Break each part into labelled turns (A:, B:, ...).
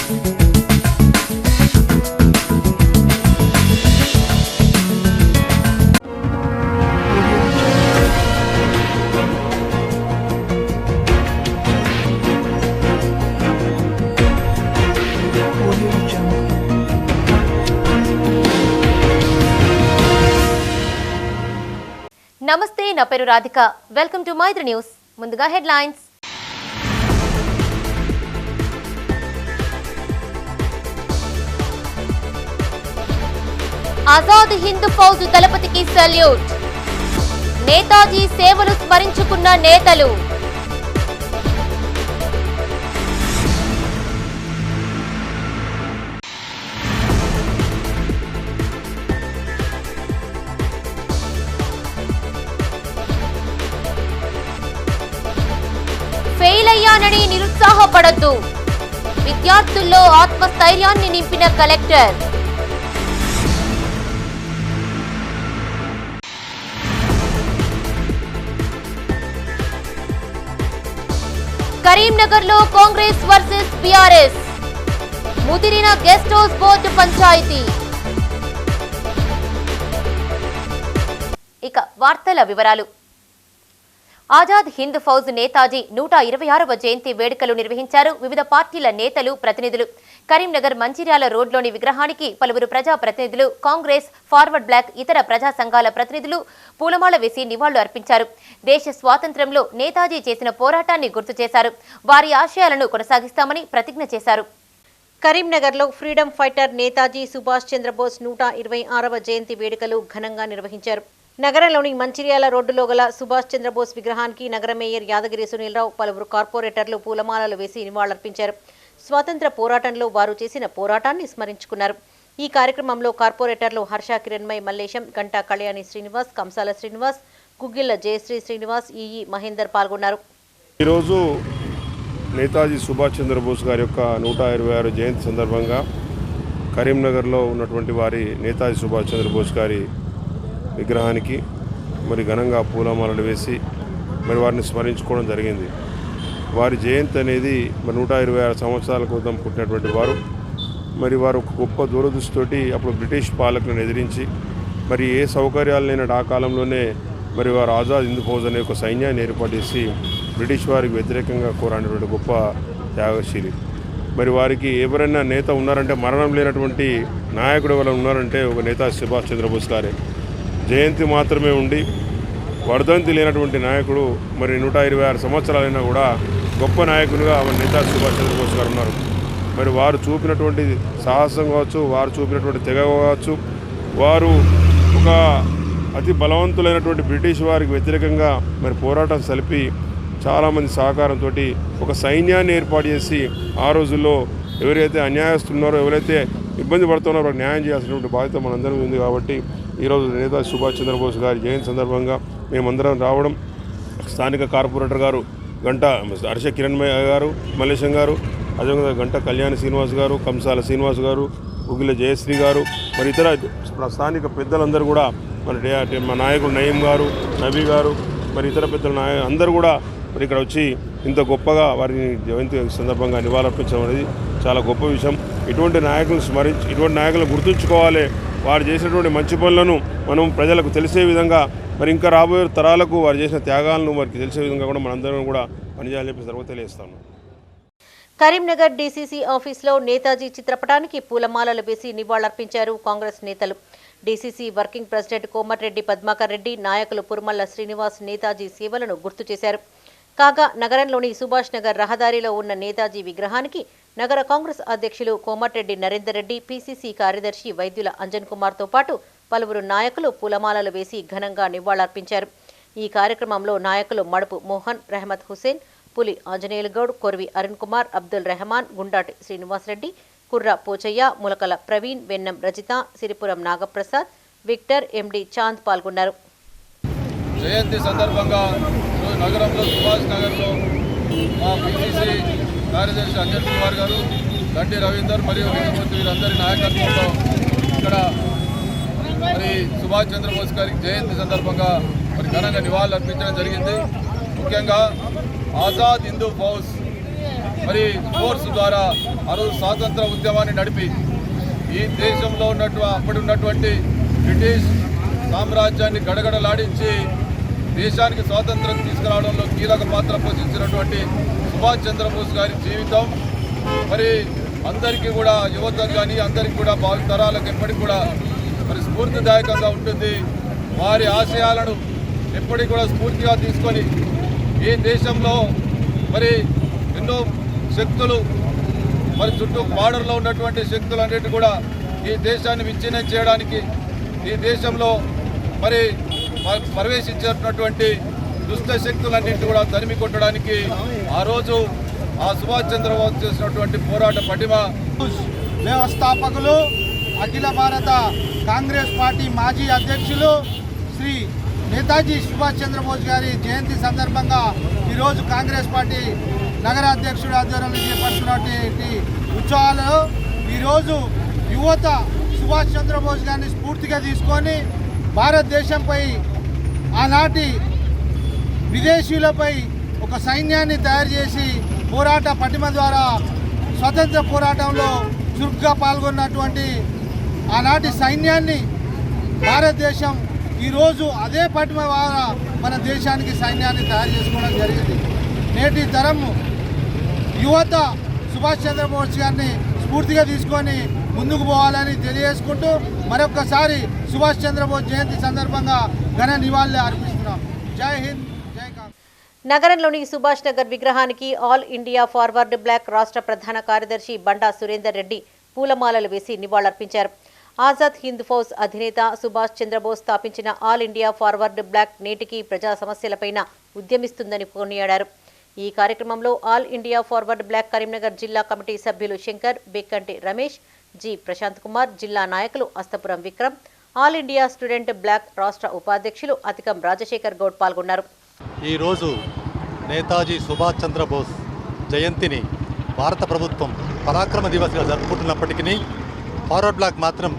A: నమస్తే, నా పేరు Radhika. Welcome to Maitri news. ముందుగా హెడ్లైన్స్. ఆజాద్ హింద్ ఫౌజ్ దళపతికి సల్యూట్. నేతాజీ సేవలు స్మరించుకున్న నేతలు. ఫెయిల్ అయ్యానని నిరుత్సాహపడొద్దు. విద్యార్థుల్లో ఆత్మస్థైర్యాన్ని నింపిన కలెక్టర్. కరీంనగర్లో కాంగ్రెస్ వర్సెస్ బీఆర్ఎస్. ముదిరిన గెస్ట్ హౌస్ బోర్డు పంచాయతీ. ఇక వార్తల వివరాలు. ఆజాద్ హింద్ ఫౌజ్ నేతాజీ 126వ జయంతి వేడుకలు నిర్వహించారు వివిధ పార్టీల నేతలు, ప్రతినిధులు. కరీంనగర్ మంచిర్యాల రోడ్లోని విగ్రహానికి పలువురు ప్రజా ప్రతినిధులు, కాంగ్రెస్, ఫార్వర్డ్ బ్లాక్, ఇతర ప్రజా సంఘాల ప్రతినిధులు పూలమాల వేసి నివాళులు అర్పించారు. దేశ స్వాతంత్ర్యంలో నేతాజీ చేసిన పోరాటాన్ని గుర్తు చేశారు. వారి ఆశయాలను కొనసాగిస్తామని ప్రతిజ్ఞ చేశారు. కరీంనగర్లో ఫ్రీడమ్ ఫైటర్ నేతాజీ సుభాష్ చంద్రబోస్ 126వ జయంతి వేడుకలు ఘనంగా నిర్వహించారు. నగరంలోని మంచిర్యాల రోడ్డులో గల సుభాష్ చంద్రబోస్ విగ్రహానికి నగర మేయర్ యాదగిరి సునీల్రావు, పలువురు కార్పొరేటర్లు పూలమాలలు వేసి నివాళులర్పించారు. స్వాతంత్ర పోరాటంలో వారు చేసిన పోరాటాన్ని స్మరించుకున్నారు. ఈ కార్యక్రమంలో కార్పొరేటర్లు హర్ష కిరణ్మయ్ మల్లేశం, గంటా కళ్యాణి శ్రీనివాస్, కంసాల శ్రీనివాస్, గుగ్గిళ్ల జయశ్రీ శ్రీనివాస్, ఈఈ మహేందర్ పాల్గొన్నారు.
B: ఈరోజు నేతాజీ సుభాష్ చంద్రబోస్ గారి యొక్క 126వ జయంతి సందర్భంగా కరీంనగర్లో ఉన్నటువంటి వారి నేతాజీ సుభాష్ చంద్రబోస్ గారి విగ్రహానికి మరి ఘనంగా పూలమాలలు వేసి మరి వారిని స్మరించుకోవడం జరిగింది. వారి జయంతి అనేది మరి 126 సంవత్సరాల క్రితం పుట్టినటువంటి వారు. మరి వారు ఒక గొప్ప దూరదృష్టితోటి అప్పుడు బ్రిటిష్ పాలకులను ఎదిరించి మరి ఏ సౌకర్యాలు లేని ఆ కాలంలోనే మరి వారు ఆజాద్ హింద్ ఫౌజ్ అనే ఒక సైన్యాన్ని ఏర్పాటు చేసి బ్రిటిష్ వారికి వ్యతిరేకంగా కోరాడినటువంటి గొప్ప త్యాగశీలి. మరి వారికి ఎవరైనా నేత ఉన్నారంటే, మరణం లేనటువంటి నాయకుడు ఎవరైనా ఉన్నారంటే ఒక నేతాజీ సుభాష్ చంద్రబోస్ గారే. జయంతి మాత్రమే ఉండి వర్ధంతి లేనటువంటి నాయకుడు మరి 126 సంవత్సరాలైనా కూడా గొప్ప నాయకునిగా నేతాజీ సుభాష్ చంద్రబోస్ గారు ఉన్నారు. మరి వారు చూపినటువంటి సాహసం కావచ్చు, వారు చూపినటువంటి తెగ కావచ్చు, వారు ఒక అతి బలవంతులైనటువంటి బ్రిటిష్ వారికి వ్యతిరేకంగా మరి పోరాటం సలిపి చాలామంది సహకారంతో ఒక సైన్యాన్ని ఏర్పాటు చేసి ఆ రోజుల్లో ఎవరైతే అన్యాయస్తున్నారో, ఎవరైతే ఇబ్బంది పడుతున్నారో వారికి న్యాయం చేయాల్సినటువంటి బాధ్యత మనందరం ఉంది. కాబట్టి ఈరోజు నేతాజీ సుభాష్ చంద్రబోస్ గారి జయంతి సందర్భంగా మేమందరం రావడం, స్థానిక కార్పొరేటర్ గారు గంటా హర్ష కిరణ్మయ్య గారు, మల్లేశం గారు, అదేవిధంగా గంటా కళ్యాణి శ్రీనివాస్ గారు, కంసాల శ్రీనివాస్ గారు, గుగ్గిల జయశ్రీ గారు, మరి ఇతర స్థానిక పెద్దలందరూ కూడా మరి మా నాయకుడు నయీం గారు, నబీ గారు, మరి ఇతర పెద్దల అందరూ కూడా మరి ఇక్కడ వచ్చి ఇంత గొప్పగా వారిని జయంతి సందర్భంగా నివాళులర్పించడం అనేది చాలా గొప్ప విషయం. ఇటువంటి నాయకులను గుర్తుంచుకోవాలి. వారు చేసినటువంటి మంచి పనులను మనం ప్రజలకు తెలిసే విధంగా, మరి ఇంకా రాబోయే తరాలకు వారు చేసిన త్యాగాలను వారికి తెలిసే విధంగా కూడా మనందరం కూడా పనిచేయాలని చెప్పి తర్వాత తెలియజేస్తాను.
A: కరీంనగర్ డీసీసీ ఆఫీసులో నేతాజీ చిత్రపటానికి పూలమాలలు వేసి నివాళులర్పించారు కాంగ్రెస్ నేతలు. DCC working president Komatireddy Padmakar Reddy, నాయకులు పురుమల్ల శ్రీనివాస్ నేతాజీ సేవలను గుర్తు చేశారు. కాగా నగరంలోని సుభాష్ నగర్ రహదారిలో ఉన్న నేతాజీ విగ్రహానికి నగర కాంగ్రెస్ అధ్యక్షులు కోమటిరెడ్డి నరేందర్ రెడ్డి, పీసీసీ కార్యదర్శి వైద్యుల అంజన్ కుమార్తో పాటు పలువురు నాయకులు పూలమాలలు వేసి ఘనంగా నివాళులర్పించారు. ఈ కార్యక్రమంలో నాయకులు మడుపు మోహన్, రెహమత్ హుసేన్, పులి ఆంజనేయులు గౌడ్, కొర్వి అరుణ్ కుమార్, అబ్దుల్ రెహమాన్, గుండాటి శ్రీనివాసరెడ్డి, కుర్ర పోచయ్య, ములకల ప్రవీణ్, వెన్నం రజిత, సిరిపురం నాగప్రసాద్, విక్టర్, ఎండి చాంద్ పాల్గొన్నారు.
C: జయంతి సందర్భంగా నగరంలో సుభాష్ నగర్లో మా పీసీసీ కార్యదర్శి అంజన్ కుమార్ గారు, గంటి రవీందర్ మరియు విజయమూర్తి వీరందరి నాయకత్వంలో ఇక్కడ మరి సుభాష్ చంద్రబోస్ గారికి జయంతి సందర్భంగా మరి ఘనంగా నివాళులు అర్పించడం జరిగింది. ముఖ్యంగా ఆజాద్ హిందూ ఫౌజ్ మరి స్పోర్ట్స్ ద్వారా ఆ రోజు స్వాతంత్ర ఉద్యమాన్ని నడిపి ఈ దేశంలో అప్పటి ఉన్నటువంటి బ్రిటిష్ సామ్రాజ్యాన్ని గడగడలాడించి దేశానికి స్వాతంత్రం తీసుకురావడంలో కీలక పాత్ర పోషించినటువంటి సుభాష్ చంద్రబోస్ గారి జీవితం మరి అందరికీ కూడా యువతకు కానీ అందరికీ కూడా భావితరాలకు ఎప్పటికి కూడా మరి స్ఫూర్తిదాయకంగా ఉంటుంది. వారి ఆశయాలను ఎప్పటికి కూడా స్ఫూర్తిగా తీసుకొని ఈ దేశంలో మరి ఎన్నో శక్తులు మరి చుట్టూ బార్డర్లో ఉన్నటువంటి శక్తులన్నిటి కూడా ఈ దేశాన్ని విచ్ఛిన్నం చేయడానికి ఈ దేశంలో మరి ప్రవేశించేటటువంటి దుష్ట శక్తులన్నింటి కూడా తరిమి కొట్టడానికి ఆ రోజు ఆ సుభాష్ చంద్రబోస్ చేసినటువంటి పోరాట పటిమ.
D: వ్యవస్థాపకులు అఖిల భారత కాంగ్రెస్ పార్టీ మాజీ అధ్యక్షులు శ్రీ నేతాజీ సుభాష్ చంద్రబోస్ గారి జయంతి సందర్భంగా ఈరోజు కాంగ్రెస్ పార్టీ నగర అధ్యక్షుడు ఆధ్వర్యంలో చేపడుతున్నటువంటి ఉత్సవాలలో ఈరోజు యువత సుభాష్ చంద్రబోస్ గారిని స్ఫూర్తిగా తీసుకొని భారతదేశంపై ఆనాటి విదేశీయులపై ఒక సైన్యాన్ని తయారు చేసి పోరాట పటిమ ద్వారా స్వతంత్ర పోరాటంలో చురుగ్గా పాల్గొన్నటువంటి ఆనాటి సైన్యాన్ని భారతదేశం ఈరోజు అదే పటిమ ద్వారా మన దేశానికి సైన్యాన్ని తయారు చేసుకోవడం జరిగింది. నేటి తరం యువత సుభాష్ చంద్రబోస్ గారిని స్ఫూర్తిగా తీసుకొని ముందుకు పోవాలని తెలియజేసుకుంటూ మరొకసారి సుభాష్ చంద్రబోస్ జయంతి సందర్భంగా ఘన నివాళులు అర్పిస్తున్నాం. జై హింద్, జై కాంగ్రెస్.
A: నగరంలోని సుభాష్ నగర్ విగ్రహానికి ఆల్ ఇండియా ఫార్వర్డ్ బ్లాక్ రాష్ట్ర ప్రధాన కార్యదర్శి బండా సురేందర్ రెడ్డి పూలమాలలు వేసి నివాళులర్పించారు. ఆజాద్ హింద్ ఫౌజ్ అధినేత సుభాష్ చంద్రబోస్ స్థాపించిన ఆల్ ఇండియా ఫార్వర్డ్ బ్లాక్ నేటికి ప్రజా సమస్యలపైన ఉద్యమిస్తుందని కొనియాడారు. ఈ కార్యక్రమంలో all India forward bloc Karimnagar జిల్లా కమిటీ సభ్యులు శంకర్, బెక్కంటి రమేష్, జి ప్రశాంత్ కుమార్, జిల్లా నాయకులు Asthapuram Vikram, all India student bloc రాష్ట్ర ఉపాధ్యక్షులు అతికం రాజశేఖర్ గౌడ్ పాల్గొన్నారు.
E: ఈరోజు నేతాజీ సుభాష్ చంద్రబోస్ జయంతిని భారత ప్రభుత్వం పరాక్రమ దివస్గా జరుపుకుంటున్నప్పటికీ ఫార్వర్డ్ బ్లాక్ మాత్రం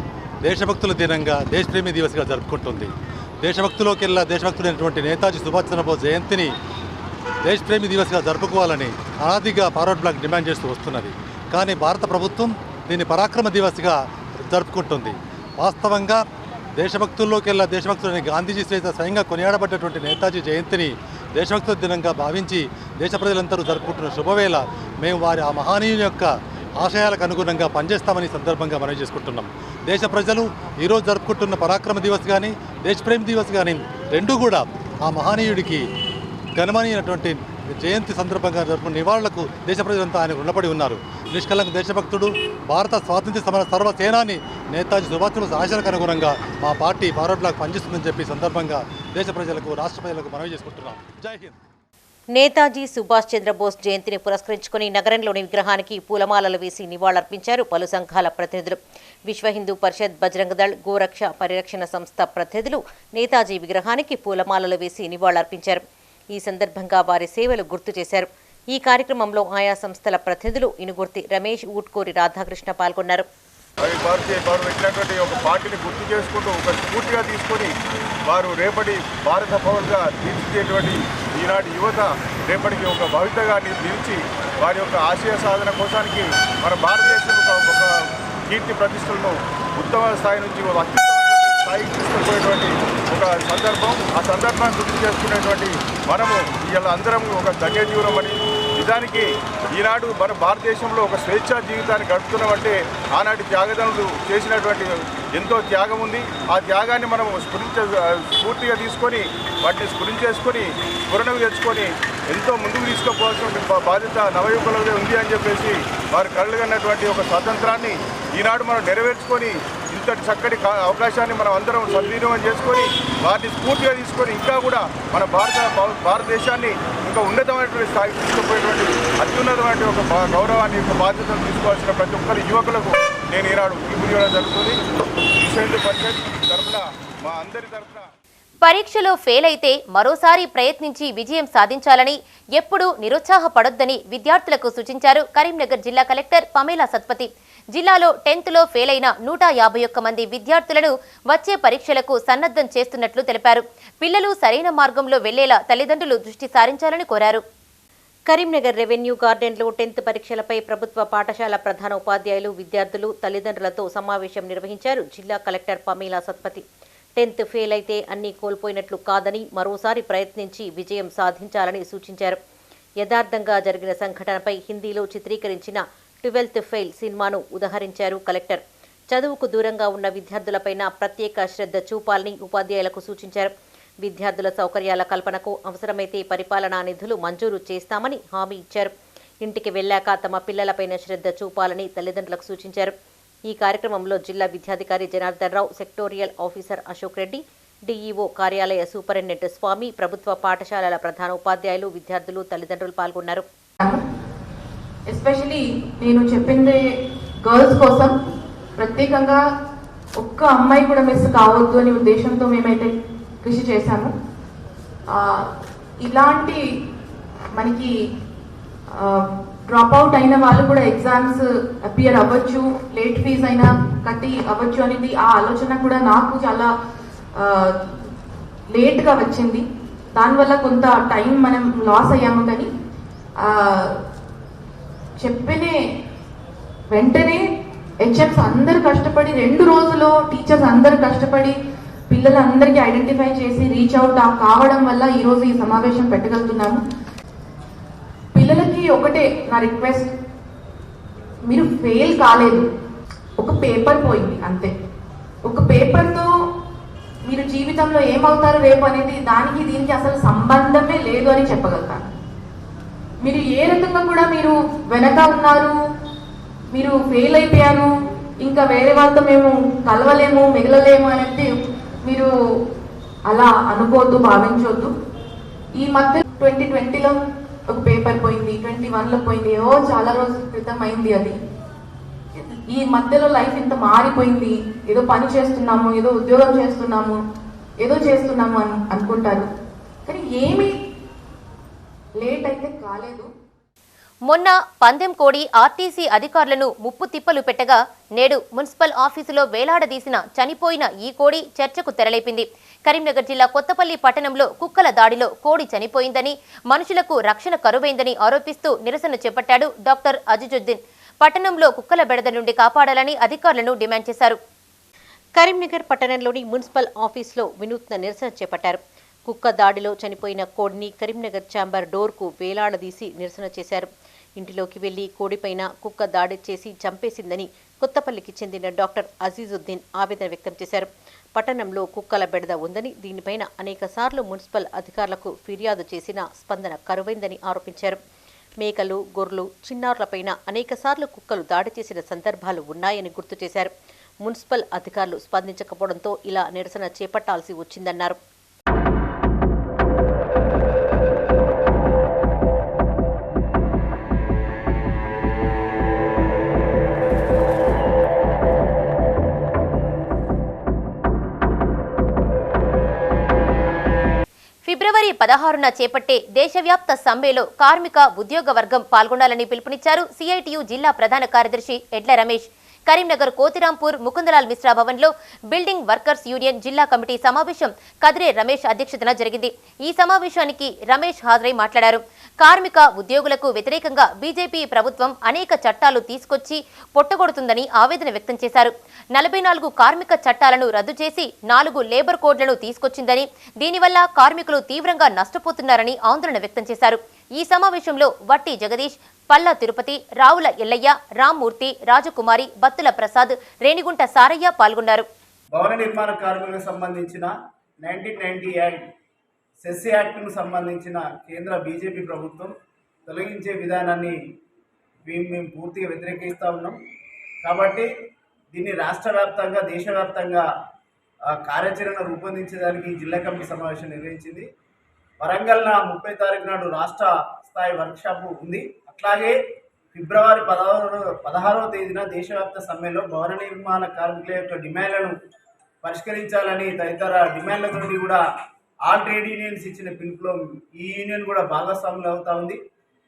E: దేశభక్తుల దినంగా దేశప్రేమి దివస్గా జరుపుకుంటుంది. దేశభక్తులోకెల్లా దేశభక్తుడైనటువంటి నేతాజీ సుభాష్ చంద్రబోస్ జయంతిని దేశప్రేమి దివస్గా జరుపుకోవాలని అనాదిగా ఫార్వర్డ్ బ్లాక్ డిమాండ్ చేస్తూ వస్తున్నది. కానీ భారత ప్రభుత్వం దీన్ని పరాక్రమ దివస్గా జరుపుకుంటుంది. వాస్తవంగా దేశభక్తుల్లోకెల్లా దేశభక్తులని గాంధీజీ చేత స్వయంగా కొనియాడబడ్డటువంటి నేతాజీ జయంతిని దేశభక్తుల దినంగా భావించి దేశ ప్రజలందరూ జరుపుకుంటున్న శుభవేళ మేము వారి ఆ మహనీయుని యొక్క ఆశయాలకు అనుగుణంగా పనిచేస్తామని సందర్భంగా మనం చేసుకుంటున్నాం. దేశ ప్రజలు ఈరోజు జరుపుకుంటున్న పరాక్రమ దివస్ కానీ దేశప్రేమ దివస్ కానీ రెండూ కూడా ఆ మహనీయుడికి ఘనమైనటువంటి జయంతి సందర్భంగా జరుపుకున్న నివాళులకు దేశ ప్రజలంతా ఆయనకు రుణపడి ఉన్నారు. నిష్కలంక దేశభక్తుడు, భారత స్వాతంత్ర్య సమర సర్వసేనాని నేతాజీ సుభాష్ చంద్రబోస్ ఆశయాలకు అనుగుణంగా మా పార్టీ ఫార్వర్డ్ బ్లాక్ పనిచేస్తుందని చెప్పి సందర్భంగా దేశ ప్రజలకు, రాష్ట్ర ప్రజలకు మనవి చేసుకుంటున్నాం. జై హింద్.
A: నేతాజీ సుభాష్ చంద్రబోస్ జయంతిని పురస్కరించుకుని నగరంలోని విగ్రహానికి పూలమాలలు వేసి నివాళులర్పించారు పలు సంఘాల ప్రతినిధులు. విశ్వ హిందూ పరిషత్, బజరంగ దళ్, గోరక్ష పరిరక్షణ సంస్థ ప్రతినిధులు నేతాజీ విగ్రహానికి పూలమాలలు వేసి నివాళులర్పించారు. ఈ సందర్భంగా వారి సేవలు గుర్తు చేశారు. ఈ కార్యక్రమంలో ఆయా సంస్థల ప్రతినిధులు ఇనుగుర్తి రమేష్, ఊట్కూరి రాధాకృష్ణ పాల్గొన్నారు.
F: వారు పెట్టినటువంటి ఒక పార్టీని గుర్తు చేసుకుంటూ ఒక స్ఫూర్తిగా తీసుకొని వారు రేపటి భారత పౌరులుగా తీర్చిదేటువంటి ఈనాటి యువత రేపటికి ఒక భవితగా నిలిచి వారి యొక్క ఆశయ సాధన కోసానికి మన భారతదేశం ఒక కీర్తి ప్రతిష్టలను ఉత్తమ స్థాయి నుంచి అత్యుత్తమ స్థాయికి తీసుకుపోయేటువంటి ఒక సందర్భం. ఆ సందర్భాన్ని గుర్తు చేసుకునేటువంటి మనము ఇలా అందరం ఒక ధన్యజీవనం అని నిజానికి ఈనాడు మన భారతదేశంలో ఒక స్వేచ్ఛా జీవితాన్ని గడుపుతున్నామంటే ఆనాటి త్యాగదనులు చేసినటువంటి ఎంతో త్యాగం ఉంది. ఆ త్యాగాన్ని మనం స్ఫూర్తిగా తీసుకొని వాటిని స్ఫురించేసుకొని స్ఫురణకు తెచ్చుకొని ఎంతో ముందుకు తీసుకుపోవాల్సిన బాధ్యత నవయువకులదే ఉంది అని చెప్పేసి వారు కలగన్నటువంటి ఒక స్వాతంత్రాన్ని ఈనాడు మనం నెరవేర్చుకొని ఇంతటి చక్కటి అవకాశాన్ని మనం అందరం సద్వినియోగం చేసుకొని వాటిని స్ఫూర్తిగా తీసుకొని ఇంకా కూడా మన భారతదేశాన్ని ఇంకా ఉన్నతమైనటువంటి స్థాయికి తీసుకుపోయేటువంటి అత్యున్నతమైన ఒక గౌరవాన్ని ఒక బాధ్యతను తీసుకోవాల్సిన ప్రతి ఒక్కరి యువకులకు నేను ఈనాడు పిలుపునివ్వడం జరుగుతుంది. విశ్వ హిందూ పరిషత్ తరఫున మా అందరి తరఫున
A: పరీక్షలో ఫెయిల్ అయితే మరోసారి ప్రయత్నించి విజయం సాధించాలని, ఎప్పుడూ నిరుత్సాహపడొద్దని విద్యార్థులకు సూచించారు కరీంనగర్ జిల్లా కలెక్టర్ పమేలా సత్పతి. జిల్లాలో 10th ఫెయిల్ అయిన 151 మంది విద్యార్థులను వచ్చే పరీక్షలకు సన్నద్ధం చేస్తున్నట్లు తెలిపారు. పిల్లలు సరైన మార్గంలో వెళ్లేలా తల్లిదండ్రులు దృష్టి సారించాలని కోరారు. కరీంనగర్ రెవెన్యూ గార్డెన్లో 10th పరీక్షలపై ప్రభుత్వ పాఠశాల ప్రధాన ఉపాధ్యాయులు, విద్యార్థులు, తల్లిదండ్రులతో సమావేశం నిర్వహించారు జిల్లా కలెక్టర్ పమీలా సత్పతి. 10th ఫెయిల్ అయితే అన్నీ కోల్పోయినట్లు కాదని మరోసారి ప్రయత్నించి విజయం సాధించాలని సూచించారు. యథార్థంగా జరిగిన సంఘటనపై హిందీలో చిత్రీకరించిన 12th ఫెయిల్ సినిమాను ఉదహరించారు కలెక్టర్. చదువుకు దూరంగా ఉన్న విద్యార్థులపైన ప్రత్యేక శ్రద్ధ చూపాలని ఉపాధ్యాయులకు సూచించారు. విద్యార్థుల సౌకర్యాల కల్పనకు అవసరమైతే పరిపాలనా నిధులు మంజూరు చేస్తామని హామీ ఇచ్చారు. ఇంటికి వెళ్లాక తమ పిల్లలపైన శ్రద్ధ చూపాలని తల్లిదండ్రులకు సూచించారు. ఈ కార్యక్రమంలో జిల్లా విద్యాధికారి Janardhan Rao, sectoral officer Ashok Reddy, DEO కార్యాలయ సూపరింటెండెంట్ స్వామి, ప్రభుత్వ పాఠశాలల ప్రధాన ఉపాధ్యాయులు, విద్యార్థులు, తల్లిదండ్రులు పాల్గొన్నారు.
G: ఎస్పెషలీ నేను చెప్పింది గర్ల్స్ కోసం, ప్రత్యేకంగా ఒక్క అమ్మాయి కూడా మిస్ కావద్దు అనే ఉద్దేశంతో మేమైతే కృషి చేశాము. ఇలాంటి మనకి డ్రాప్ అవుట్ అయిన వాళ్ళు కూడా ఎగ్జామ్స్ అపియర్ అవ్వచ్చు, లేట్ ఫీజ్ అయినా కట్టి అవ్వచ్చు అనేది ఆ ఆలోచన కూడా నాకు చాలా లేట్గా వచ్చింది. దానివల్ల కొంత టైం మనం లాస్ అయ్యాము. కానీ చెప్పిన వెంటనే హెచ్ఎంస్ అందరు కష్టపడి 2 రోజుల్లో టీచర్స్ అందరు కష్టపడి పిల్లలందరికీ ఐడెంటిఫై చేసి రీచ్ అవుట్ కావడం వల్ల ఈరోజు ఈ సమావేశం పెట్టగలుగుతున్నాము. పిల్లలకి ఒకటే నా రిక్వెస్ట్, మీరు ఫెయిల్ కాలేదు, ఒక పేపర్ పోయింది అంతే. ఒక పేపర్తో మీరు జీవితంలో ఏమవుతారు రేపు అనేది దానికి దీనికి అసలు సంబంధమే లేదు అని చెప్పగలుగుతాను. మీరు ఏ రకంగా కూడా మీరు వెనక ఉన్నారు, మీరు ఫెయిల్ అయిపోయారు, ఇంకా వేరే వాళ్ళతో మేము కలవలేము, మిగలలేము అనేది మీరు అలా అనుకోవద్దు, భావించవద్దు. ఈ మధ్య 2020లో ఒక పేపర్ పోయింది, 21లో పోయింది, చాలా రోజుల క్రితం అయింది అది. ఈ మధ్యలో లైఫ్ ఇంత మారిపోయింది. ఏదో పని చేస్తున్నాము, ఏదో ఉద్యోగం చేస్తున్నాము, ఏదో చేస్తున్నాము అని అనుకుంటారు. కానీ ఏమీ లేట్ అయితే కాలేదు.
A: మొన్న పందెం కోడి ఆర్టీసీ అధికారులను ముప్పు తిప్పలు పెట్టగా నేడు మున్సిపల్ ఆఫీసులో వేలాడదీసిన చనిపోయిన ఈ కోడి చర్చకు తెరలేపింది. కరీంనగర్ జిల్లా కొత్తపల్లి పట్టణంలో కుక్కల దాడిలో కోడి చనిపోయిందని, మనుషులకు రక్షణ కరువైందని ఆరోపిస్తూ నిరసన చేపట్టాడు డాక్టర్ అజిజుద్దీన్. పట్టణంలో కుక్కల బెడద నుండి కాపాడాలని అధికారులను డిమాండ్ చేశారు. కరీంనగర్ పట్టణంలోని మున్సిపల్ ఆఫీసులో వినూత్న నిరసన చేపట్టారు. కుక్క దాడిలో చనిపోయిన కోడిని కరీంనగర్ ఛాంబర్ డోర్కు వేలాడదీసి నిరసన చేశారు. ఇంటిలోకి వెళ్లి కోడిపైన కుక్క దాడి చేసి చంపేసిందని కొత్తపల్లికి చెందిన డాక్టర్ అజీజుద్దీన్ ఆవేదన వ్యక్తం చేశారు. పట్టణంలో కుక్కల బెడద ఉందని, దీనిపైన అనేకసార్లు మున్సిపల్ అధికారులకు ఫిర్యాదు చేసినా స్పందన కరువైందని ఆరోపించారు. మేకలు, గొర్రెలు, చిన్నారులపైన అనేకసార్లు కుక్కలు దాడి చేసిన సందర్భాలు ఉన్నాయని గుర్తు చేశారు. మున్సిపల్ అధికారులు స్పందించకపోవడంతో ఇలా నిరసన చేపట్టాల్సి వచ్చిందన్నారు. ఫిబ్రవరి 16న చేపట్టే దేశవ్యాప్త సమ్మెలో కార్మిక ఉద్యోగ వర్గం పాల్గొనాలని పిలుపునిచ్చారు సిఐటియు జిల్లా ప్రధాన కార్యదర్శి ఎడ్ల రమేష్. కరీంనగర్ కోతిరాంపూర్ ముకుందలాల్ మిశ్రా భవన్లో బిల్డింగ్ వర్కర్స్ యూనియన్ జిల్లా కమిటీ సమావేశం కదిరే రమేష్ అధ్యక్షతన జరిగింది. ఈ సమావేశానికి రమేష్ హాజరై మాట్లాడారు. కార్మిక ఉద్యోగులకు వ్యతిరేకంగా బీజేపీ ప్రభుత్వం అనేక చట్టాలు తీసుకొచ్చి పొట్టగొడుతుందని ఆవేదన వ్యక్తం చేశారు. 44 కార్మిక చట్టాలను రద్దు చేసి 4 లేబర్ కోడ్లను తీసుకొచ్చిందని, దీనివల్ల కార్మికులు తీవ్రంగా నష్టపోతున్నారని ఆందోళన వ్యక్తం చేశారు. ఈ సమావేశంలో వట్టి జగదీష్, పల్లా తిరుపతి, రావుల ఎల్లయ్య, రామ్మూర్తి, రాజకుమారి, బత్తుల ప్రసాద్, రేణిగుంట సారయ్య పాల్గొన్నారు.
H: భవన నిర్మాణ కార్మికులకు సంబంధించిన 1998 సెస్ యాక్ట్కు సంబంధించిన కేంద్ర బీజేపీ ప్రభుత్వం తొలగించే విధానాన్ని మేము పూర్తిగా వ్యతిరేకిస్తూ ఉన్నాం. కాబట్టి దీన్ని రాష్ట్ర వ్యాప్తంగా, దేశవ్యాప్తంగా కార్యాచరణ రూపొందించడానికి జిల్లా కమిటీ సమావేశం నిర్వహించింది. వరంగల్న 30 తారీఖు నాడు రాష్ట్ర స్థాయి వర్క్షాప్ ఉంది. అట్లాగే ఫిబ్రవరి 16వ తేదీన దేశవ్యాప్త సమ్మెలో భవన నిర్మాణ కార్మికుల యొక్క డిమాండ్లను పరిష్కరించాలని తదితర డిమాండ్లతో కూడా ఆల్ ట్రేడ్ యూనియన్స్ ఇచ్చిన పిలుపులో ఈ యూనియన్ కూడా భాగస్వాములు అవుతా ఉంది.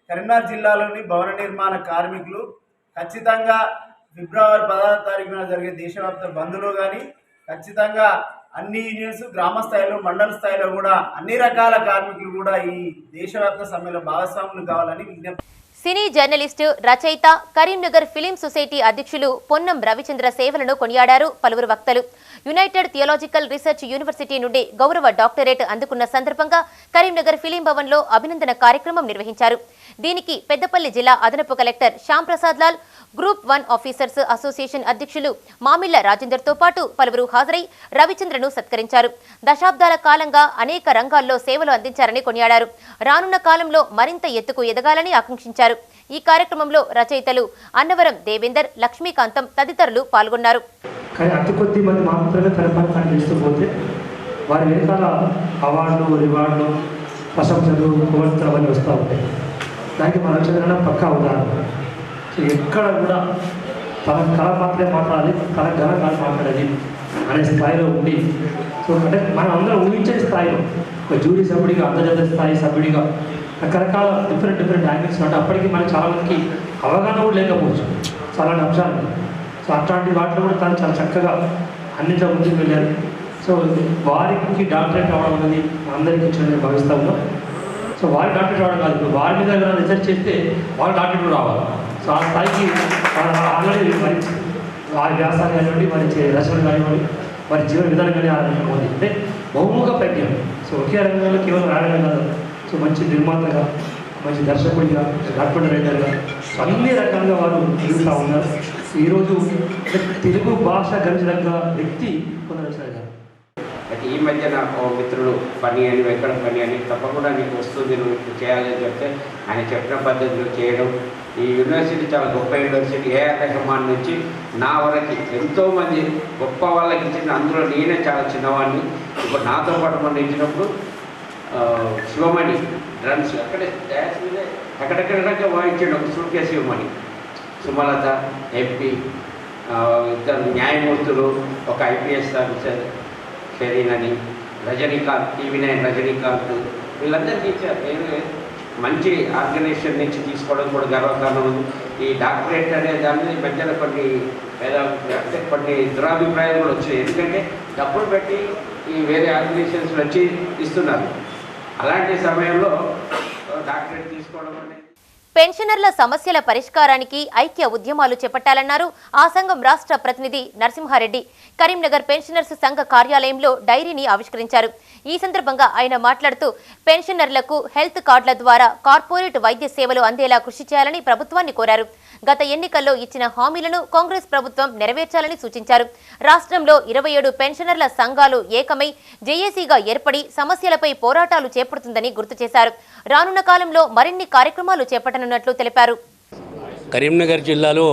H: కరీంనగర్ జిల్లాలోని భవన నిర్మాణ కార్మికులు ఖచ్చితంగా ఫిబ్రవరి 16వ తారీఖున జరిగే దేశవ్యాప్త బంద్లో కానీ, ఖచ్చితంగా అన్ని యూనియన్స్ గ్రామ స్థాయిలో మండల స్థాయిలో కూడా అన్ని రకాల కార్మికులు కూడా ఈ దేశవ్యాప్త సమ్మెలో భాగస్వాములు కావాలని విజ్ఞప్తి.
A: సినీ జర్నలిస్టు, రచయిత, కరీంనగర్ ఫిలిం సొసైటీ అధ్యక్షులు పొన్నం రవిచంద్ర సేవలను కొనియాడారు పలువురు వక్తలు. యునైటెడ్ థియాలజికల్ రీసెర్చ్ యూనివర్సిటీ నుండి గౌరవ డాక్టరేట్ అందుకున్న సందర్భంగా కరీంనగర్ ఫిలిం భవన్లో అభినందన కార్యక్రమం నిర్వహించారు. దీనికి పెద్దపల్లి జిల్లా అదనపు collector Shyam Prasad Lal, group 1 officers association అధ్యక్షులు మామిళ్ల రాజేందర్తో పాటు పలువురు హాజరై రవిచంద్రను సత్కరించారు. దశాబ్దాల కాలంగా అనేక రంగాల్లో సేవలు అందించారని కొనియాడారు. రానున్న కాలంలో మరింత ఎత్తుకు ఎదగాలని ఆకాంక్షించారు. ఈ కార్యక్రమంలో రచయితలు అన్నవరం దేవేందర్, లక్ష్మీకాంతం తదితరులు పాల్గొన్నారు.
I: కానీ అతి కొద్ది మంది మాత్రమే తన పని చేస్తూ పోతే వారి వెనకాల అవార్డులు, రివార్డులు, ప్రశంసలు, పురస్కారాలు అవన్నీ వస్తూ ఉంటాయి. దానికి మన రవిచంద్ర పక్కా ఉదాహరణ. సో ఎక్కడ కూడా తన కళ మాత్రమే మాట్లాడాలి, తన ఘనకాలు మాట్లాడాలి అనే స్థాయిలో ఉండి, సో అంటే మనం అందరం ఊహించే స్థాయిలో ఒక జ్యూరీ సభ్యుడిగా, అంతర్జాతీయ స్థాయి సభ్యుడిగా రకరకాల డిఫరెంట్ యాంగిల్స్ అంటే అప్పటికి మనకి చాలా మందికి అవగాహన కూడా లేకపోవచ్చు చాలా అంశాలు. సో అట్లాంటి వాటిలో కూడా తను చాలా చక్కగా అన్నింటిలో ముందుకు వెళ్ళారు. సో వారికి డాక్టరేట్ రావడం అనేది అందరికీ ఇచ్చిన భావిస్తూ ఉన్నాం. సో వారి డాక్టరేట్ రావడం కాదు, ఇప్పుడు వారి మీద ఏదైనా రీసెర్చ్ చేస్తే వాళ్ళ డాక్టరేట్ కూడా రావాలి. సో ఆ స్థాయికి ఆల్రెడీ మరి వారి వ్యాసాలు కానివ్వండి, వారి రచనలు కానివ్వండి, వారి జీవన విధానం కానీ ఆరంభించబోతుంది. అంటే బహుముఖ ప్రజ్ఞం. సో ఒకే రంగంలో కేవలం రాయడం కాదు, సో మంచి నిర్మాతగా, మంచి దర్శకుడిగా, డాక్యుమెంటరీ రైటర్గా అన్ని రకాలుగా వారు ఎదుగుతూ ఉన్నారు. ఈరోజు తెలుగు భాష గర్వించదగ్గ వ్యక్తి పునరచన గారు.
J: అయితే ఈ మధ్యన ఓ మిత్రుడు పని అని, వెంకట పని అని, తప్పకుండా నీకు వస్తుంది, నువ్వు చేయాలని చెప్తే ఆయన చెప్పిన పద్ధతిలో చేయడం. ఈ యూనివర్సిటీ చాలా గొప్ప యూనివర్సిటీ. ఏఆర్ రెహమాన్ నుంచి నా వరకు ఎంతోమంది గొప్ప వాళ్ళకి ఇచ్చింది. అందులో నేనే చాలా చిన్నవాడిని. ఇప్పుడు నాతో పాటు మనం ఇచ్చినప్పుడు శివమణి డ్రమ్స్ అక్కడే డ్యాన్స్ మీదే ఎక్కడెక్కడ వాయించండి. ఒక suitcase Sivamani, Sumalatha MP, ఇద్దరు న్యాయమూర్తులు, ఒక ఐపీఎస్ ఆఫీసర్ షెరీన్ అని, రజనీకాంత్, TV9 రజనీకాంత్, వీళ్ళందరికీ ఇచ్చారు. నేను మంచి ఆర్గనైజేషన్ నుంచి తీసుకోవడం కూడా గర్వకారణం ఉంది. ఈ డాక్టరేట్ అనే దాన్ని మధ్యన కొన్ని అంటే కొన్ని దురాభిప్రాయాలు కూడా వచ్చాయి. ఎందుకంటే డబ్బులు పెట్టి ఈ వేరే ఆర్గనైజేషన్స్ వచ్చి ఇస్తున్నారు. అలాంటి సమయంలో డాక్టరేట్ తీసుకోవడం అనేది.
A: పెన్షనర్ల సమస్యల పరిష్కారానికి ఐక్య ఉద్యమాలు చేపట్టాలన్నారు ఆ సంఘం రాష్ట్ర ప్రతినిధి నరసింహారెడ్డి. కరీంనగర్ పెన్షనర్స్ సంఘ కార్యాలయంలో డైరీని ఆవిష్కరించారు. ఈ సందర్భంగా ఆయన మాట్లాడుతూ పెన్షనర్లకు హెల్త్ కార్డుల ద్వారా కార్పొరేట్ వైద్య సేవలు అందేలా కృషి చేయాలని ప్రభుత్వాన్ని కోరారు. గత ఎన్నికల్లో ఇచ్చిన హామీలను కాంగ్రెస్ ప్రభుత్వం నెరవేర్చాలని సూచించారు. రాష్ట్రంలో 27 పెన్షనర్ల సంఘాలు ఏకమై జేఏసీగా ఏర్పడి సమస్యలపై పోరాటాలు చేపడుతుందని గుర్తు చేశారు. రానున్న కాలంలో మరిన్ని కార్యక్రమాలు చేపట్టనున్నట్లు తెలిపారు.
K: కరీంనగర్ జిల్లాలో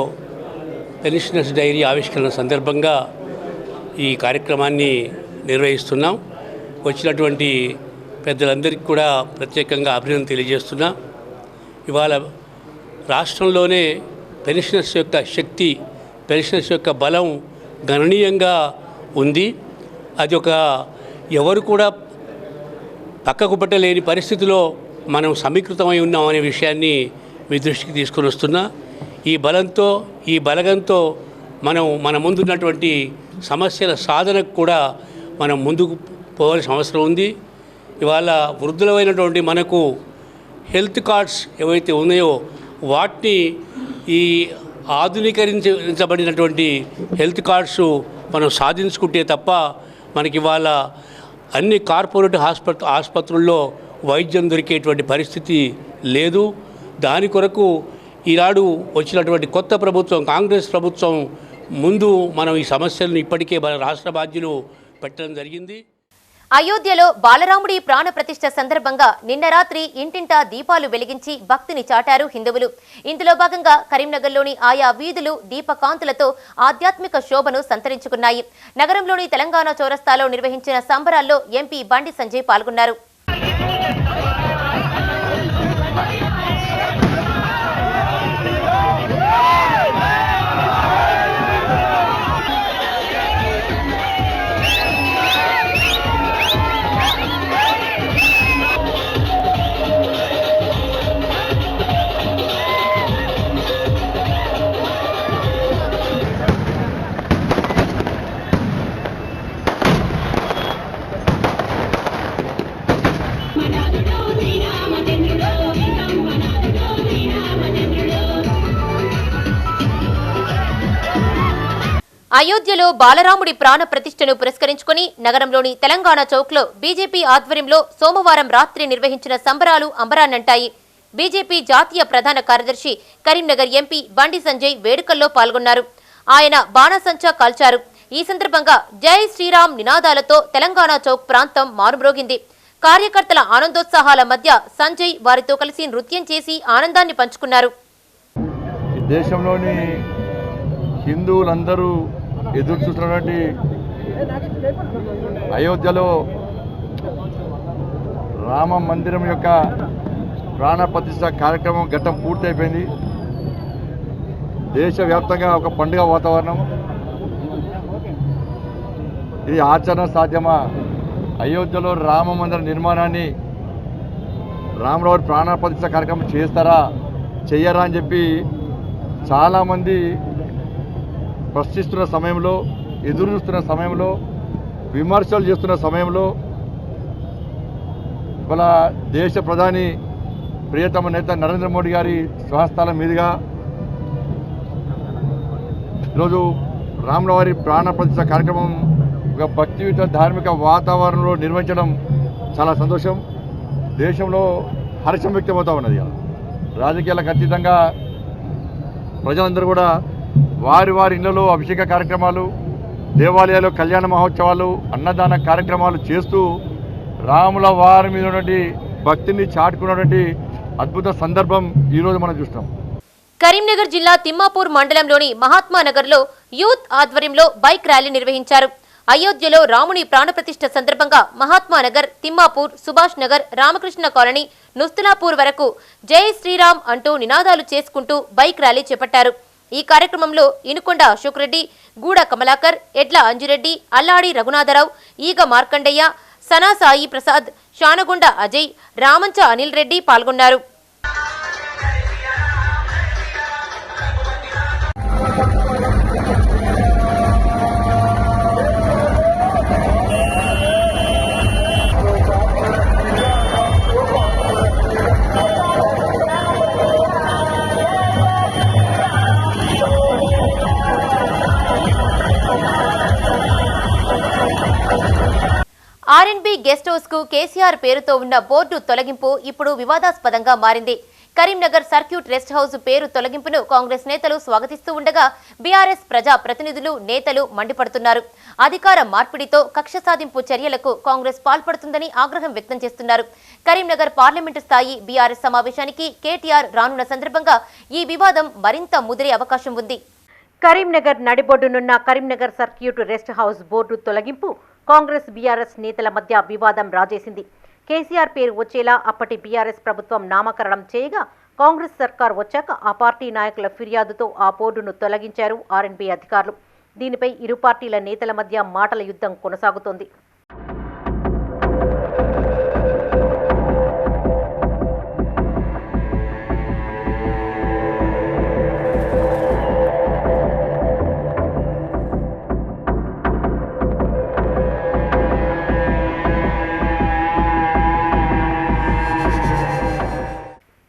K: పెన్షనర్స్ డైరీ ఆవిష్కరణ సందర్భంగా ఈ కార్యక్రమాన్ని నిర్వహిస్తున్నాం. వచ్చినటువంటి పెద్దలందరికీ కూడా ప్రత్యేకంగా అభినందన తెలియజేస్తున్నా. ఇవాళ రాష్ట్రంలోనే పెన్షనర్స్ యొక్క శక్తి, పెన్షనర్స్ యొక్క బలం గణనీయంగా ఉంది. అది ఒక ఎవరు కూడా పక్కకు పెట్టలేని పరిస్థితిలో మనం సమీకృతమై ఉన్నాం అనే విషయాన్ని మీ దృష్టికి తీసుకొని వస్తున్నా. ఈ బలంతో, ఈ బలగంతో మనం మన ముందున్నటువంటి సమస్యల సాధనకు కూడా మనం ముందుకు పోవాల్సిన అవసరం ఉంది. ఇవాళ వృద్ధులమైనటువంటి మనకు హెల్త్ కార్డ్స్ ఏవైతే ఉన్నాయో వాటిని ఈ ఆధునీకరించబడినటువంటి హెల్త్ కార్డ్స్ మనం సాధించుకుంటే తప్ప మనకి ఇవాళ అన్ని కార్పొరేట్ ఆసుపత్రుల్లో వైద్యం దొరికేటువంటి పరిస్థితి లేదు. దాని కొరకు ఈనాడు వచ్చినటువంటి కొత్త ప్రభుత్వం, కాంగ్రెస్ ప్రభుత్వం ముందు మనం ఈ సమస్యలను ఇప్పటికే మన రాష్ట్ర బాధ్యులు పెట్టడం జరిగింది.
A: అయోధ్యలో బాలరాముడి ప్రాణ ప్రతిష్ఠ సందర్భంగా నిన్న రాత్రి ఇంటింటా దీపాలు వెలిగించి భక్తిని చాటారు హిందువులు. ఇందులో భాగంగా కరీంనగర్లోని ఆయా వీధులు దీపకాంతులతో ఆధ్యాత్మిక శోభను సంతరించుకున్నాయి. నగరంలోని తెలంగాణ చౌరస్తాలో నిర్వహించిన సంబరాల్లో ఎంపీ బండి సంజయ్ పాల్గొన్నారు. అయోధ్యలో బాలరాముడి ప్రాణ ప్రతిష్టను పురస్కరించుకుని నగరంలోని తెలంగాణ చౌక్లో బీజేపీ ఆధ్వర్యంలో సోమవారం రాత్రి నిర్వహించిన సంబరాలు అంబరాన్నంటాయి. బీజేపీ జాతీయ ప్రధాన కార్యదర్శి కరీంనగర్ ఎంపీ బండి సంజయ్ వేడుకల్లో పాల్గొన్నారు. ఆయన బాణసంచా కాల్చారు. ఈ సందర్భంగా జై శ్రీరామ్ నినాదాలతో తెలంగాణ చౌక్ ప్రాంతం మారుమ్రోగింది. కార్యకర్తల ఆనందోత్సాహాల మధ్య సంజయ్ వారితో కలిసి నృత్యం చేసి ఆనందాన్ని పంచుకున్నారు.
F: దేశంలోని హిందువులందరూ ఎదురు చూస్తున్నటువంటి అయోధ్యలో రామ మందిరం యొక్క ప్రాణ ప్రతిష్ఠ కార్యక్రమం ఘట్టం పూర్తయిపోయింది. దేశవ్యాప్తంగా ఒక పండుగ వాతావరణం. ఇది ఆచరణ సాధ్యమా? అయోధ్యలో రామ మందిర నిర్మాణాన్ని రామరావు ప్రాణ ప్రతిష్ఠ కార్యక్రమం చేస్తారా చెయ్యరా అని చెప్పి చాలామంది ప్రశ్నిస్తున్న సమయంలో, ఎదురు చూస్తున్న సమయంలో, విమర్శలు చేస్తున్న సమయంలో ఇవాళ దేశ ప్రధాని ప్రియతమ నేత నరేంద్ర మోడీ గారి స్వహస్తాల మీదుగా ఈరోజు రామరావు ప్రాణ ప్రతిష్ఠ కార్యక్రమం ఒక భక్తియుత ధార్మిక వాతావరణంలో నిర్వహించడం చాలా సంతోషం. దేశంలో హర్షం వ్యక్తమవుతూ ఉన్నది. రాజకీయాలకు అతీతంగా ప్రజలందరూ కూడా వారి వారి ఇళ్లలో అభిషేక కార్యక్రమాలు, దేవాలయాల్లో కళ్యాణ మహోత్సవాలు, అన్నదాన కార్యక్రమాలు చేస్తూ రాముల వారి మీద ఉన్నటువంటి భక్తిని చాటుకున్నటువంటి అద్భుత సందర్భం ఈరోజు మనం చూస్తాం.
A: కరీంనగర్ జిల్లా తిమ్మాపూర్ మండలంలోని మహాత్మానగర్లో యూత్ ఆధ్వర్యంలో బైక్ ర్యాలీ నిర్వహించారు. అయోధ్యలో రాముని ప్రాణప్రతిష్ఠ సందర్భంగా మహాత్మానగర్, తిమ్మాపూర్, సుభాష్ నగర్, రామకృష్ణ కాలనీ, నుస్తులాపూర్ వరకు జై శ్రీరామ్ అంటూ నినాదాలు చేసుకుంటూ బైక్ ర్యాలీ చేపట్టారు. ఈ కార్యక్రమంలో ఇనుకొండ అశోక్ రెడ్డి, గూడ కమలాకర్, ఎడ్ల అంజిరెడ్డి, అల్లాడి రఘునాథరావు, ఈగ మార్కండయ్య, సనా సాయి ప్రసాద్, శానగొండ అజయ్, రామంచ అనిల్ రెడ్డి పాల్గొన్నారు. ఆర్ఎన్బి గెస్ట్ హౌస్ కు కేసీఆర్ పేరుతో ఉన్న బోర్డు తొలగింపు ఇప్పుడు వివాదాస్పదంగా మారింది. కరీంనగర్ సర్క్యూట్ రెస్ట్ హౌస్ పేరు తొలగింపును కాంగ్రెస్ నేతలు స్వాగతిస్తూ ఉండగా బీఆర్ఎస్ ప్రజా ప్రతినిధులు, నేతలు మండిపడుతున్నారు. అధికార మార్పిడితో కక్ష సాధింపు చర్యలకు కాంగ్రెస్ పాల్పడుతుందని ఆగ్రహం వ్యక్తం చేస్తున్నారు. కరీంనగర్ పార్లమెంటు స్థాయి బీఆర్ఎస్ సమావేశానికి కేటీఆర్ రానున్న సందర్భంగా ఈ వివాదం మరింత ముదిరే అవకాశం ఉంది. కరీంనగర్ నడిబొడ్డునున్న Karimnagar circuit rest house board తొలగింపు కాంగ్రెస్ బీఆర్ఎస్ నేతల మధ్య వివాదం రాజేసింది. కేసీఆర్ పేరు వచ్చేలా అప్పటి బీఆర్ఎస్ ప్రభుత్వం నామకరణం చేయగా కాంగ్రెస్ సర్కార్ వచ్చాక ఆ పార్టీ నాయకుల ఫిర్యాదుతో ఆ బోర్డును తొలగించారు ఆర్ఎన్బి అధికారులు. దీనిపై ఇరు పార్టీల నేతల మధ్య మాటల యుద్ధం కొనసాగుతోంది.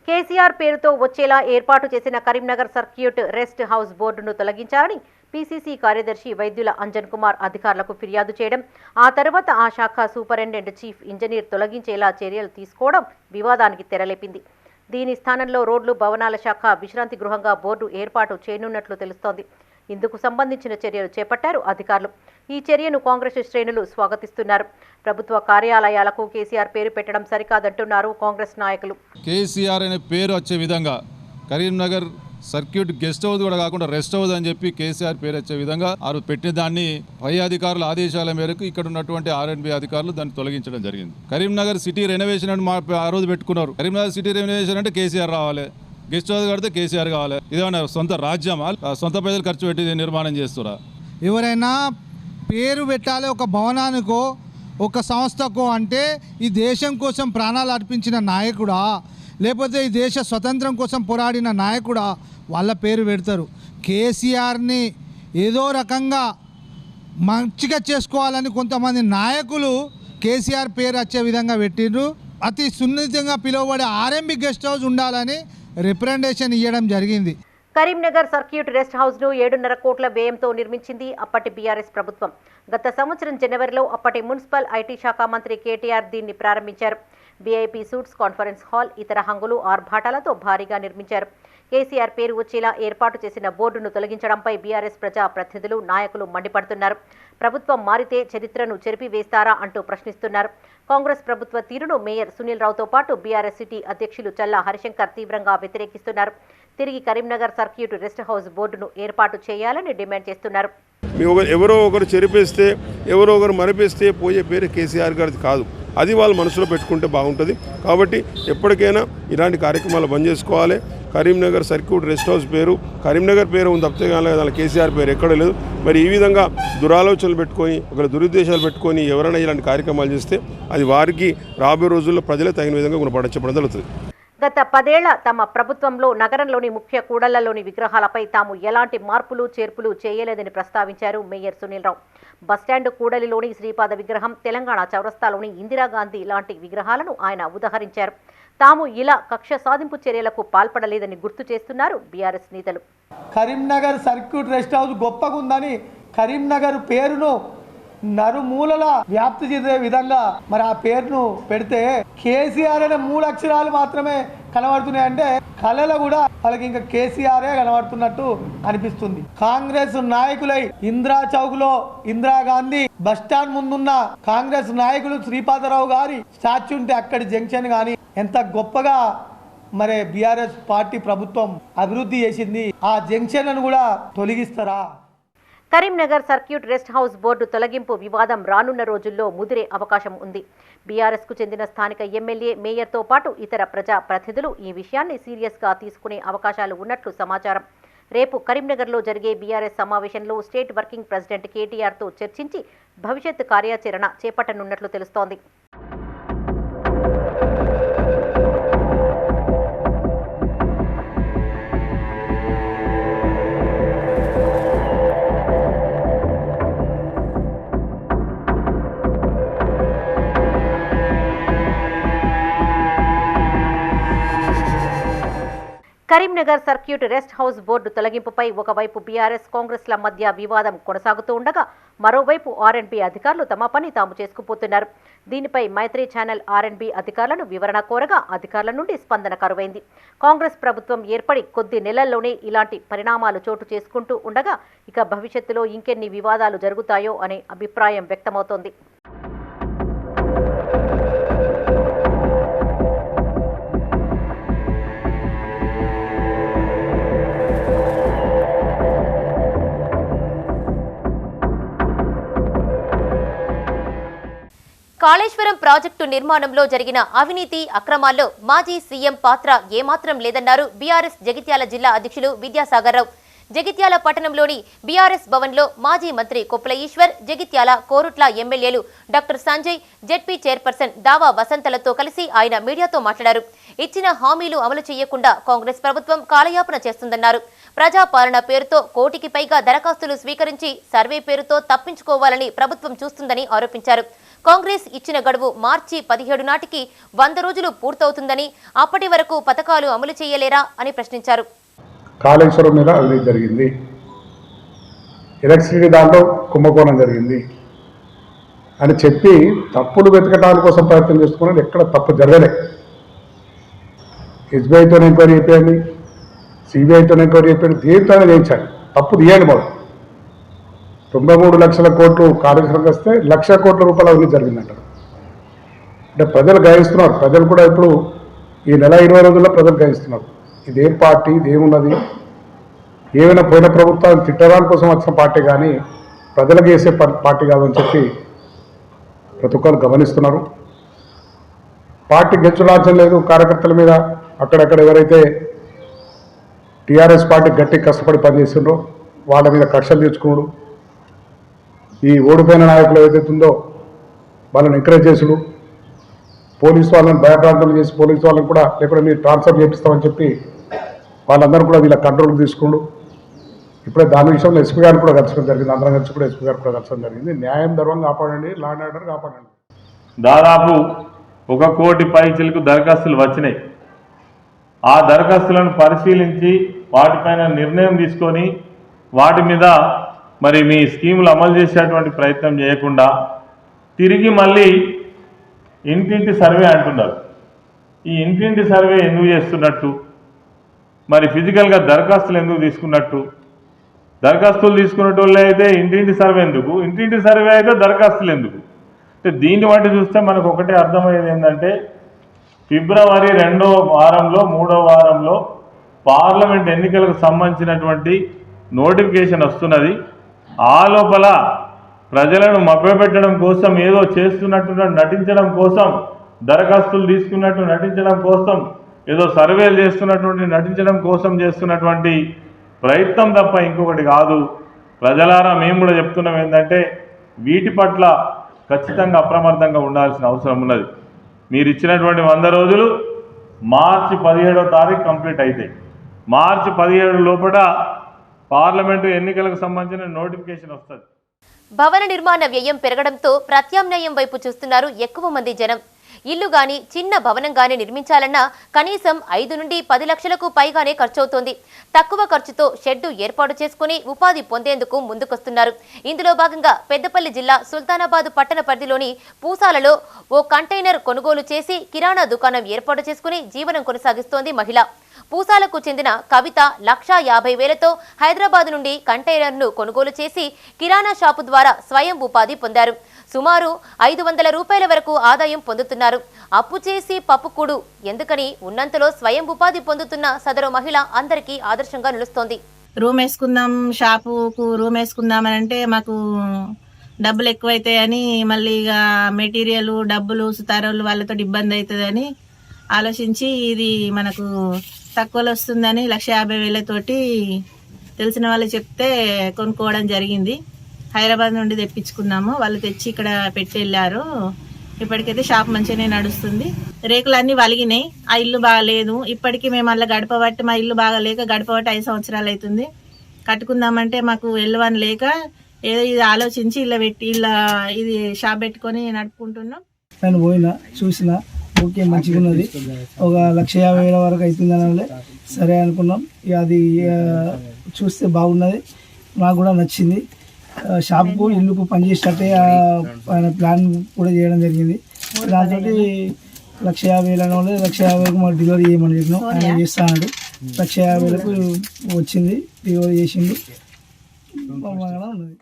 A: కేసీఆర్ పేరుతో వచ్చేలా ఏర్పాటు చేసిన కరీంనగర్ సర్క్యూట్ రెస్ట్ హౌస్ బోర్డును తొలగించాలని పీసీసీ కార్యదర్శి వైద్యుల అంజన్ కుమార్ అధికారులకు ఫిర్యాదు చేయడం, ఆ తర్వాత ఆ శాఖ సూపరింటెండెంట్ చీఫ్ ఇంజనీర్ తొలగించేలా చర్యలు తీసుకోవడం వివాదానికి తెరలేపింది. దీని స్థానంలో రోడ్లు, భవనాల శాఖ విశ్రాంతి గృహంగా బోర్డు ఏర్పాటు చేయనున్నట్లు తెలుస్తోంది. ఇందుకు సంబంధించిన చర్యలు చేపట్టారు అధికారులు. ఈ చర్యను కాంగ్రెస్ శ్రేణులు స్వాగతిస్తున్నారు. ప్రభుత్వ కార్యాలయాలకు కేసీఆర్ పేరు పెట్టడం సరికాదంటున్నారు కాంగ్రెస్ నాయకులు.
C: కేసీఆర్ అనే పేరు వచ్చే విధంగా కరీంనగర్ సర్క్యూట్ గెస్ట్ హౌస్ కూడా కాకుండా రెస్ట్ హౌస్ అని చెప్పి కేసీఆర్ పేరు వచ్చే విధంగా వారు పెట్టిన దాన్ని పై అధికారుల ఆదేశాల మేరకు ఇక్కడ ఉన్నటువంటి ఆర్ఎన్బి అధికారులు దాన్ని తొలగించడం జరిగింది. కరీంనగర్ సిటీ రెనోవేషన్ అని ఆ రోజు పెట్టుకున్నారు. కరీంనగర్ సిటీ రెనోవేషన్ అంటే కేసీఆర్ రావాలి, గెస్ట్ హౌస్ కడితే కేసీఆర్ కావాలి. ఇదేమన్నా సొంత రాజ్యమా? సొంత ప్రజలు ఖర్చు పెట్టి నిర్మాణం చేస్తురా?
D: ఎవరైనా పేరు పెట్టాలి ఒక భవనానికో ఒక సంస్థకో అంటే ఈ దేశం కోసం ప్రాణాలు అర్పించిన నాయకుడా, లేకపోతే ఈ దేశ స్వతంత్రం కోసం పోరాడిన నాయకుడా, వాళ్ళ పేరు పెడతారు. కేసీఆర్ని ఏదో రకంగా మంచిగా చేసుకోవాలని కొంతమంది నాయకులు కేసీఆర్ పేరు వచ్చే విధంగా పెట్టిండ్రు. అతి సున్నితంగా పిలువబడే ఆర్ఎన్బి గెస్ట్ హౌస్ ఉండాలని రిప్రజెంటేషన్ ఇవ్వడం జరిగింది.
A: కరీంనగర్ సర్క్యూట్ రెస్ట్ హౌస్ను 7.5 కోట్ల వ్యయంతో నిర్మించింది అప్పటి బీఆర్ఎస్ ప్రభుత్వం. గత సంవత్సరం జనవరిలో అప్పటి మున్సిపల్ ఐటీ శాఖ మంత్రి కేటీఆర్ దీన్ని ప్రారంభించారు. వీఐపీ సూట్స్, కాన్ఫరెన్స్ హాల్, ఇతర హంగులు, ఆర్భాటాలతో భారీగా నిర్మించారు. కేసీఆర్ పేరు వచ్చేలా ఏర్పాటు చేసిన బోర్డును తొలగించడంపై బీఆర్ఎస్ ప్రజా ప్రతినిధులు, నాయకులు మండిపడుతున్నారు. ప్రభుత్వం మారితే చరిత్రను చెరిపివేస్తారా అంటూ ప్రశ్నిస్తున్నారు. కాంగ్రెస్ ప్రభుత్వ తీరును మేయర్ సునీల్ రావుతో పాటు బీఆర్ఎస్ సిటీ అధ్యక్షులు చల్లా హరిశంకర్ తీవ్రంగా వ్యతిరేకిస్తున్నారు. తిరిగి కరీంనగర్ సర్క్యూట్ రెస్ట్ హౌస్ బోర్డును ఏర్పాటు చేయాలని డిమాండ్ చేస్తున్నారు.
B: ఎవరో ఒకరు చెరిపేస్తే, ఎవరో ఒకరు మరిపేస్తే పోయే పేరు కేసీఆర్ గారిది కాదు. అది వాళ్ళు మనసులో పెట్టుకుంటే బాగుంటుంది. కాబట్టి ఎప్పటికైనా ఇలాంటి కార్యక్రమాలు బంద్ చేసుకోవాలి. కరీంనగర్ సర్క్యూట్ రెస్ట్ హౌస్ పేరు కరీంనగర్ పేరు ఉంది తప్పితే కానీ దాని కేసీఆర్ పేరు ఎక్కడ లేదు. మరి ఈ విధంగా దురాలోచనలు పెట్టుకొని, ఒక దురుద్దేశాలు పెట్టుకొని ఎవరైనా ఇలాంటి కార్యక్రమాలు చేస్తే అది వారికి రాబోయే రోజుల్లో ప్రజలే తగిన విధంగా గుణపడడం జరుగుతుంది.
A: గత 10 ఏళ్ల తమ ప్రభుత్వంలో నగరంలోని ముఖ్య కూడళ్లలోని విగ్రహాలపై తాము ఎలాంటి మార్పులు చేర్పులు చేయలేదని ప్రస్తావించారు మేయర్ సునీల్ రావు. బస్టాండ్ కూడలిలోని శ్రీపాద విగ్రహం, తెలంగాణ చౌరస్తాలోని ఇందిరాగాంధీ లాంటి విగ్రహాలను ఆయన ఉదహరించారు. తాము ఇలా కక్ష సాధింపు చర్యలకు పాల్పడలేదని గుర్తు చేస్తున్నారు బీఆర్ఎస్ నేతలు.
D: కరీంనగర్ సర్క్యూట్ రెస్ట్ హౌస్ గొప్పగా ఉందని కరీంనగర్ పేరును నరుమూలల వ్యాప్తి చేసే విధంగా మరి ఆ పేరును పెడితే కేసీఆర్ అనే 3 అక్షరాలు మాత్రమే కనబడుతున్నాయి. అంటే కళలో కూడా వాళ్ళకి ఇంకా కేసీఆరే కనబడుతున్నట్టు అనిపిస్తుంది. కాంగ్రెస్ నాయకులై ఇందిరా చౌక్ లో ఇందిరాగాంధీ బస్టాండ్ ముందున్న కాంగ్రెస్ నాయకులు శ్రీపాదరావు గారి స్టాచ్యూ ఉంటే అక్కడి జంక్షన్ గాని ఎంత గొప్పగా మరి బీఆర్ఎస్ పార్టీ ప్రభుత్వం అభివృద్ధి చేసింది. ఆ జంక్షన్ కూడా తొలగిస్తారా?
A: Karimnagar circuit rest house board తొలగింపు వివాదం రానున్న రోజుల్లో ముదిరే అవకాశం ఉంది. బీఆర్ఎస్కు చెందిన స్థానిక ఎమ్మెల్యే, మేయర్తో పాటు ఇతర ప్రజా ప్రతినిధులు ఈ విషయాన్ని సీరియస్గా తీసుకునే అవకాశాలు ఉన్నట్లు సమాచారం. రేపు కరీంనగర్లో జరిగే బీఆర్ఎస్ సమావేశంలో స్టేట్ వర్కింగ్ ప్రెసిడెంట్ కేటీఆర్తో చర్చించి భవిష్యత్ కార్యాచరణ చేపట్టనున్నట్లు తెలుస్తోంది. Karimnagar circuit rest house board తొలగింపుపై ఒకవైపు బీఆర్ఎస్, కాంగ్రెస్ల మధ్య వివాదం కొనసాగుతూ ఉండగా మరోవైపు ఆర్ఎండ్బీ అధికారులు తమ పని తాము చేసుకుపోతున్నారు. దీనిపై మైత్రి ఛానల్ ఆర్ఎండ్బీ అధికారులను వివరణ కోరగా అధికారుల నుండి స్పందన కరువైంది. కాంగ్రెస్ ప్రభుత్వం ఏర్పడి కొద్ది నెలల్లోనే ఇలాంటి పరిణామాలు చోటు చేసుకుంటూ ఉండగా ఇక భవిష్యత్తులో ఇంకెన్ని వివాదాలు జరుగుతాయో అనే అభిప్రాయం వ్యక్తమవుతోంది. కాళేశ్వరం ప్రాజెక్టు నిర్మాణంలో జరిగిన అవినీతి, అక్రమాల్లో మాజీ సీఎం పాత్ర ఏమాత్రం లేదన్నారు బీఆర్ఎస్ జగిత్యాల జిల్లా అధ్యక్షులు విద్యాసాగర్ రావు. జగిత్యాల పట్టణంలోని బీఆర్ఎస్ భవన్లో మాజీ మంత్రి కొప్పుల ఈశ్వర్, జగిత్యాల, కోరుట్ల ఎమ్మెల్యేలు డాక్టర్ సంజయ్, జెడ్పీ చైర్పర్సన్ దావా వసంతలతో కలిసి ఆయన మీడియాతో మాట్లాడారు. ఇచ్చిన హామీలు అమలు చేయకుండా కాంగ్రెస్ ప్రభుత్వం కాలయాపన చేస్తుందన్నారు. ప్రజాపాలన పేరుతో 1 కోటికి పైగా దరఖాస్తులు స్వీకరించి సర్వే పేరుతో తప్పించుకోవాలని ప్రభుత్వం చూస్తుందని ఆరోపించారు. కాంగ్రెస్ ఇచ్చిన గడువు మార్చి 17 నాటికి 100 రోజులు పూర్తవుతుందని, అప్పటి వరకు పథకాలు అమలు చేయలేరా అని ప్రశ్నించారు.
L: కాళేశ్వరం మీద అవినీతి జరిగింది, ఎలక్ట్రిసిటీ దాంట్లో కుంభకోణం జరిగింది అని చెప్పి తప్పులు వెతకడానికి కోసం ప్రయత్నం చేస్తున్నాడు. ఎక్కడ తప్పు జరగలే. ఎస్బీఐతో ఎంక్వైరీ అయిపోయింది, సిబిఐతో ఎంక్వైరీ అయిపోయింది, దేనితోనే చేయించాలి. తప్పు తీయండి. మొదలు 93 లక్షల కోట్లు కాళేశ్వరం వస్తే 1 లక్ష కోట్ల రూపాయలు అవినీతి జరిగిందంటారు. అంటే ప్రజలు గ్రహిస్తున్నారు. ప్రజలు కూడా ఇప్పుడు ఈ నెల 20 రోజుల్లో ప్రజలు గ్రహిస్తున్నారు. ఇదేం పార్టీ, ఇదేమున్నది, ఏమైనా పోయిన ప్రభుత్వాన్ని తిట్టడానికి కోసం వచ్చిన పార్టీ కానీ ప్రజలకు వేసే పార్టీ కాదని చెప్పి ప్రతి ఒక్కరు గమనిస్తున్నారు. పార్టీ గెచ్చులాచం లేదు కార్యకర్తల మీద. అక్కడక్కడ ఎవరైతే టీఆర్ఎస్ పార్టీ గట్టి కష్టపడి పనిచేస్తుండ్రో వాళ్ళ మీద కక్షలు తీర్చుకోడు. ఈ ఓడిపోయిన నాయకులు ఏదైతుందో వాళ్ళని ఎంకరేజ్ చేసుడు, పోలీసు వాళ్ళని భయప్రాంతం చేసి పోలీసు వాళ్ళని కూడా లేకుండా మీరు ట్రాన్స్ఫర్ చేపిస్తామని చెప్పి వాళ్ళందరూ కూడా వీళ్ళ కంట్రోల్కి తీసుకుండు. ఇప్పుడే దాని విషయంలో ఎస్పీ గారు కూడా కలసడం జరిగింది. అందరం కలిసి కూడా ఎస్పీ గారు కూడా కలసడం జరిగింది. న్యాయం ధర్మం కాపాడండి, లా అండ్ ఆర్డర్ కాపాడండి.
M: దాదాపు 1 కోటి పైచిలకు దరఖాస్తులు వచ్చినాయి. ఆ దరఖాస్తులను పరిశీలించి వాటిపైన నిర్ణయం తీసుకొని వాటి మీద మరి మీ స్కీములు అమలు చేసేటువంటి ప్రయత్నం చేయకుండా తిరిగి మళ్ళీ ఇంటింటి సర్వే అంటున్నారు. ఈ ఇంటింటి సర్వే ఎందుకు చేస్తున్నట్టు, మరి ఫిజికల్గా దరఖాస్తులు ఎందుకు తీసుకున్నట్టు? దరఖాస్తులు తీసుకున్నట్టు అయితే ఇంటింటి సర్వే ఎందుకు, ఇంటింటి సర్వే అయితే దరఖాస్తులు ఎందుకు? అంటే దీన్ని బట్టి చూస్తే మనకు ఒకటే అర్థమయ్యేది ఏంటంటే ఫిబ్రవరి 2వ వారంలో 3వ వారంలో పార్లమెంట్ ఎన్నికలకు సంబంధించినటువంటి నోటిఫికేషన్ వస్తున్నది. ఆ లోపల ప్రజలను మభ్యపెట్టడం కోసం, ఏదో చేస్తున్నట్టు నటించడం కోసం, దరఖాస్తులు తీసుకున్నట్టు నటించడం కోసం, ఏదో సర్వేలు చేస్తున్నటువంటి నటించడం కోసం చేస్తున్నటువంటి ప్రయత్నం తప్ప ఇంకొకటి కాదు. ప్రజలారా మేము కూడా చెప్తున్నాం ఏంటంటే వీటి పట్ల ఖచ్చితంగా అప్రమత్తంగా ఉండాల్సిన అవసరం ఉన్నది. మీరు ఇచ్చినటువంటి 100 రోజులు మార్చి 17వ తారీఖు కంప్లీట్ అవుతాయి. మార్చి 17 లోపల పార్లమెంటు ఎన్నికలకు సంబంధించిన నోటిఫికేషన్ వస్తుంది.
A: భవన నిర్మాణ వ్యయం పెరగడంతో ప్రత్యామ్నాయం వైపు చూస్తున్నారు ఎక్కువ మంది జనం. ఇల్లు గాని చిన్న భవనం గాని నిర్మించాలన్నా కనీసం 5 నుండి 10 లక్షలకు పైగానే ఖర్చవుతోంది. తక్కువ ఖర్చుతో షెడ్డు ఏర్పాటు చేసుకుని ఉపాధి పొందేందుకు ముందుకొస్తున్నారు. ఇందులో భాగంగా పెద్దపల్లి జిల్లా సుల్తానాబాద్ పట్టణ పరిధిలోని పూసాలలో ఓ కంటైనర్ కొనుగోలు చేసి కిరాణా దుకాణం ఏర్పాటు చేసుకుని జీవనం కొనసాగిస్తోంది మహిళ. పూసాలకు చెందిన కవిత 1,50,000తో హైదరాబాద్ నుండి కంటైనర్ను కొనుగోలు చేసి కిరాణా షాపు ద్వారా స్వయం ఉపాధి పొందారు. సుమారు 500 రూపాయల వరకు ఆదాయం పొందుతున్నారు. అప్పు చేసి పప్పుకూడు ఎందుకని ఉన్నంతలో స్వయం ఉపాధి పొందుతున్న సదరు మహిళ అందరికీ ఆదర్శంగా నిలుస్తోంది.
N: రూమ్ వేసుకుందాం, షాపుకు రూమ్ వేసుకుందామని అంటే మాకు డబ్బులు ఎక్కువైతాయని, మళ్ళీ ఇక మెటీరియల్ డబ్బులు సుతారోళ్ళు వాళ్ళతో ఇబ్బంది అవుతుందని ఆలోచించి ఇది మనకు తక్కువలో వస్తుందని 1,50,000తోటి తెలిసిన వాళ్ళు చెప్తే కొనుక్కోవడం జరిగింది. హైదరాబాద్ నుండి తెప్పించుకున్నాము. వాళ్ళు తెచ్చి ఇక్కడ పెట్టి వెళ్ళారు. ఇప్పటికైతే షాప్ మంచిగానే నడుస్తుంది. రేకులు అన్నీ వలిగినాయి. ఆ ఇల్లు బాగాలేదు. ఇప్పటికీ మేము మళ్ళీ గడపబట్టి మా ఇల్లు బాగాలేక గడపబట్టి 5 సంవత్సరాలు అవుతుంది. కట్టుకుందామంటే మాకు వెళ్ళవని లేక ఏదో ఇది ఆలోచించి ఇలా పెట్టి ఇది షాప్ పెట్టుకొని నడుపుకుంటున్నాం.
O: నేను పోయినా చూసిన ఓకే మంచిగా ఉన్నది. ఒక 1,50,000 వరకు అవుతుందని సరే అనుకున్నాం. ఇక అది చూస్తే బాగున్నది, నాకు కూడా నచ్చింది. షాప్కు ఇల్లుకు పనిచేసేటట్టే ఆయన ప్లాన్ కూడా చేయడం జరిగింది. దాంతో 1,50,000 1,50,000కు మాకు డెలివరీ చేయమని చెప్పినాం. ఆయన చేస్తాడు. 1,50,000కు వచ్చింది, డెలివరీ చేసింది. ఉన్నది.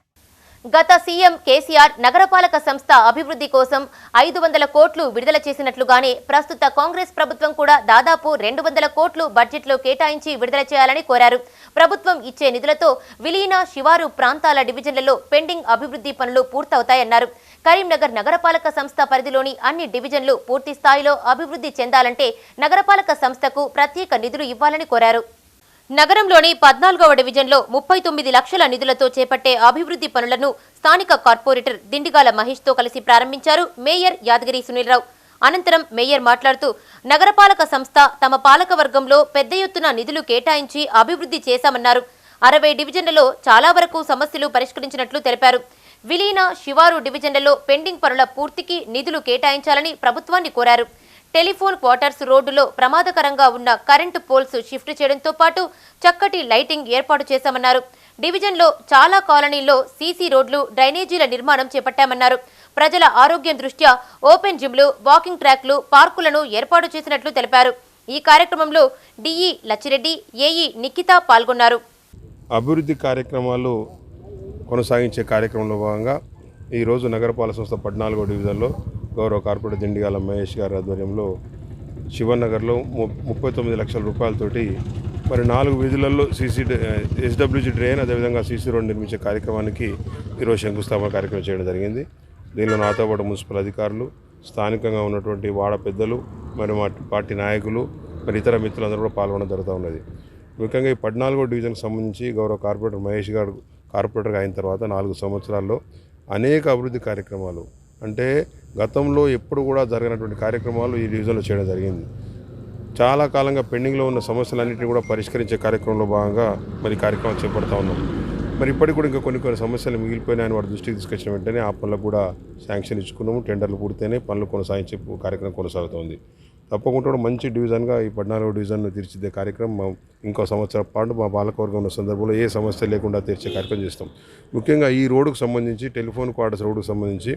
A: గత సీఎం కేసీఆర్ నగరపాలక సంస్థ అభివృద్ధి కోసం 500 కోట్లు విడుదల చేసినట్లుగానే ప్రస్తుత కాంగ్రెస్ ప్రభుత్వం కూడా దాదాపు 200 కోట్లు బడ్జెట్లో కేటాయించి విడుదల చేయాలని కోరారు. ప్రభుత్వం ఇచ్చే నిధులతో విలీన శివారు ప్రాంతాల డివిజన్లలో పెండింగ్ అభివృద్ధి పనులు పూర్తవుతాయన్నారు. కరీంనగర్ నగరపాలక సంస్థ పరిధిలోని అన్ని డివిజన్లు పూర్తి స్థాయిలో అభివృద్ధి చెందాలంటే నగరపాలక సంస్థకు ప్రత్యేక నిధులు ఇవ్వాలని కోరారు. నగరంలోని 14వ డివిజన్లో 39 లక్షల నిధులతో చేపట్టే అభివృద్ధి పనులను స్థానిక కార్పొరేటర్ దిండిగాల మహేష్తో కలిసి ప్రారంభించారు మేయర్ యాదగిరి సునీల్రావు. అనంతరం మేయర్ మాట్లాడుతూ నగరపాలక సంస్థ తమ పాలకవర్గంలో పెద్ద ఎత్తున నిధులు కేటాయించి అభివృద్ధి చేశామన్నారు. 60 డివిజన్లలో చాలా వరకు సమస్యలు పరిష్కరించినట్లు తెలిపారు. విలీన శివారు డివిజన్లలో పెండింగ్ పనుల పూర్తికి నిధులు కేటాయించాలని ప్రభుత్వాన్ని కోరారు. టెలిఫోన్ క్వార్టర్స్ రోడ్డులో ప్రమాదకరంగా ఉన్న కరెంటు పోల్స్ షిఫ్ట్ చేయడంతో పాటు చక్కటి లైటింగ్ ఏర్పాటు చేశామన్నారు. డివిజన్లో చాలా కాలనీల్లో సీసీ రోడ్లు, డ్రైనేజీల నిర్మాణం చేపట్టామన్నారు. ప్రజల ఆరోగ్యం దృష్ట్యా ఓపెన్ జిమ్లు, వాకింగ్ ట్రాక్లు, పార్కులను ఏర్పాటు చేసినట్లు తెలిపారు. ఈ కార్యక్రమంలో డిఈ లచ్చిరెడ్డి, ఏఈ నిఖిత పాల్గొన్నారు.
B: అభివృద్ధి కార్యక్రమాలు కొనసాగించే కార్యక్రమంలో భాగంగా ఈరోజు నగరపాలక సంస్థ 14వ డివిజన్లో గౌరవ కార్పొరేటర్ దిండిగాల మహేష్ గారి ఆధ్వర్యంలో శివనగర్లో 39 లక్షల రూపాయలతోటి మరి 4 వీధులలో ఎస్డబ్ల్యూజీ డ్రైన్, అదేవిధంగా సీసీ రోడ్ నిర్మించే కార్యక్రమానికి ఈరోజు శంకుస్థాపన కార్యక్రమం చేయడం జరిగింది. దీనిలో నాతో పాటు మున్సిపల్ అధికారులు, స్థానికంగా ఉన్నటువంటి వాడ పెద్దలు, మరి మా పార్టీ నాయకులు, మరి ఇతర మిత్రులందరూ కూడా పాల్గొనడం జరుగుతూ ఉన్నది. ముఖ్యంగా ఈ 14వ డివిజన్కి సంబంధించి గౌరవ కార్పొరేటర్ మహేష్ గారు కార్పొరేటర్గా అయిన తర్వాత 4 సంవత్సరాల్లో అనేక అభివృద్ధి కార్యక్రమాలు, అంటే గతంలో ఎప్పుడు కూడా జరగనటువంటి కార్యక్రమాలు ఈ డివిజన్లో చేయడం జరిగింది. చాలా కాలంగా పెండింగ్లో ఉన్న సమస్యలన్నింటినీ కూడా పరిష్కరించే కార్యక్రమంలో భాగంగా మరి కార్యక్రమాలు చేపడతా ఉన్నాం. మరి ఇప్పటికి కూడా ఇంకా కొన్ని సమస్యలు మిగిలిపోయినాయని వారి దృష్టికి తీసుకొచ్చిన వెంటనే ఆ పనులకు కూడా శాంక్షన్ ఇచ్చుకున్నాము. టెండర్లు పూర్తయినాయి, పనులు కొనసాగించే కార్యక్రమం కొనసాగుతోంది. తప్పకుండా కూడా మంచి డివిజన్గా ఈ 14వ డివిజన్ను తీర్చిదే కార్యక్రమం ఇంకో సంవత్సరం పాటు మా పాలకవర్గం ఉన్న సందర్భంలో ఏ సమస్య లేకుండా తీర్చే కార్యక్రమం చేస్తాం. ముఖ్యంగా ఈ రోడ్డుకు సంబంధించి టెలిఫోన్ క్వార్టర్స్ రోడ్డుకు సంబంధించి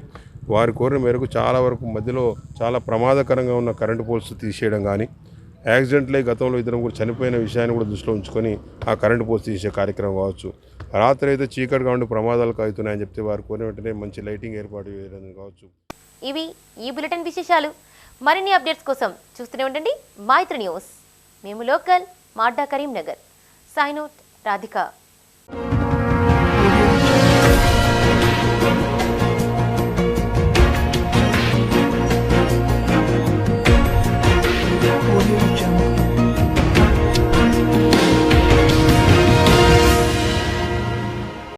B: వారి కోరిన మేరకు చాలా వరకు మధ్యలో చాలా ప్రమాదకరంగా ఉన్న కరెంటు పోల్స్ తీసేయడం కానీ, యాక్సిడెంట్లే గతంలో ఇద్దరు ముగ్గురు చనిపోయిన విషయాన్ని కూడా దృష్టిలో ఉంచుకొని ఆ కరెంటు పోల్స్ తీసే కార్యక్రమం కావచ్చు. రాత్రి అయితే చీకటిగా ఉండి ప్రమాదాలు అవుతున్నాయని చెప్తే వారు కోరిన వెంటనే మంచి లైటింగ్ ఏర్పాటు చేయడం కావచ్చు.
A: ఇవి ఈ బులెటిన్ విశేషాలు. మరిన్ని అప్డేట్స్ కోసం చూస్తూనే ఉండండి మైత్రి న్యూస్. మేము లోకల్, మాడ్డా, కరీంనగర్. Sign out, Radhika.